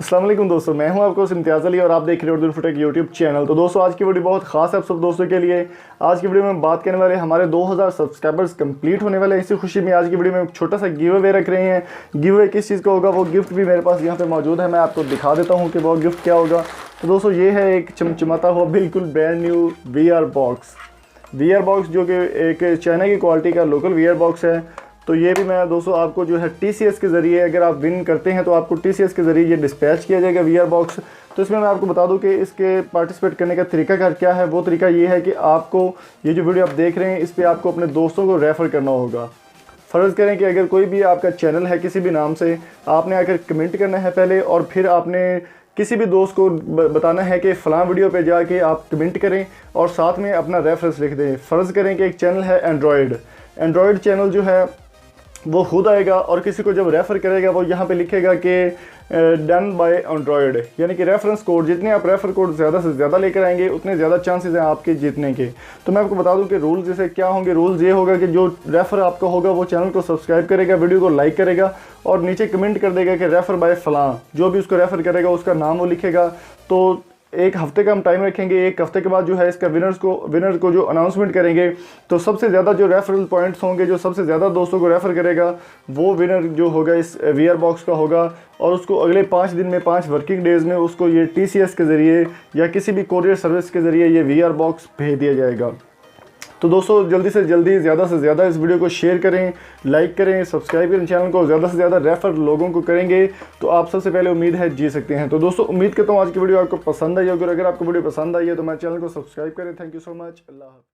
अस्सलाम वालेकुम दोस्तों, मैं हूं आपको इम्तियाज़ अली और आप देख रहे हो उर्दू फुटेक यूट्यूब चैनल। तो दोस्तों आज की वीडियो बहुत खास है आप सब दोस्तों के लिए। आज की वीडियो में हम बात करने वाले हमारे 2000 सब्सक्राइबर्स कंप्लीट होने वाले हैं। इसी खुशी में आज की वीडियो में एक छोटा सा गिव अवे रख रहे हैं। गिव अवे किस चीज़ का होगा, वो गिफ्ट भी मेरे पास यहाँ पे मौजूद है। मैं आपको दिखा देता हूँ कि वो गिफ्ट क्या होगा। तो दोस्तों ये है एक चमचमाता हुआ बिल्कुल ब्रांड न्यू VR बॉक्स जो कि एक चाइना की क्वालिटी का लोकल VR बॉक्स है। तो ये भी मैं दोस्तों आपको जो है TCS के ज़रिए, अगर आप विन करते हैं तो आपको TCS के ज़रिए ये डिस्पैच किया जाएगा VR बॉक्स। तो इसमें मैं आपको बता दूं कि इसके पार्टिसिपेट करने का तरीका क्या है। वो तरीका ये है कि आपको ये जो वीडियो आप देख रहे हैं इस पर आपको अपने दोस्तों को रेफ़र करना होगा। फ़र्ज़ करें कि अगर कोई भी आपका चैनल है किसी भी नाम से, आपने आकर कमेंट करना है पहले और फिर आपने किसी भी दोस्त को बताना है कि फ़लाँ वीडियो पे जाके आप कमेंट करें और साथ में अपना रेफरेंस लिख दें। फ़र्ज़ करें कि एक चैनल है एंड्रॉयड चैनल जो है वो खुद आएगा और किसी को जब रेफ़र करेगा वो यहाँ पे लिखेगा कि डन बाय एंड्रॉयड, यानी कि रेफरेंस कोड, जितने आप रेफ़र कोड ज़्यादा से ज़्यादा लेकर आएंगे उतने ज़्यादा चांसेस हैं आपके जीतने के। तो मैं आपको बता दूं कि रूल्स जैसे क्या होंगे। रूल्स ये होगा कि जो रेफ़र आपका होगा वो चैनल को सब्सक्राइब करेगा, वीडियो को लाइक करेगा और नीचे कमेंट कर देगा कि रेफ़र बाय फ़लाँ। जो भी उसको रेफ़र करेगा उसका नाम वो लिखेगा। तो एक हफ्ते का हम टाइम रखेंगे। एक हफ्ते के बाद जो है इसका विनर को जो अनाउंसमेंट करेंगे, तो सबसे ज़्यादा जो रेफरल पॉइंट्स होंगे, जो सबसे ज़्यादा दोस्तों को रेफ़र करेगा वो विनर जो होगा इस VR बॉक्स का होगा। और उसको अगले 5 दिन में, 5 वर्किंग डेज़ में उसको ये TCS के ज़रिए या किसी भी कोरियर सर्विस के ज़रिए ये VR बॉक्स भेज दिया जाएगा। तो दोस्तों जल्दी से जल्दी, ज़्यादा से ज़्यादा इस वीडियो को शेयर करें, लाइक करें, सब्सक्राइब करें चैनल को। ज़्यादा से ज़्यादा रेफ़र लोगों को करेंगे तो आप सबसे पहले उम्मीद है जीत सकते हैं। तो दोस्तों उम्मीद करता हूँ आज की वीडियो आपको पसंद आई होगी। अगर आपको वीडियो पसंद आई है तो मेरे चैनल को सब्सक्राइब करें। Thank you so much. Allah हाफ़िज़।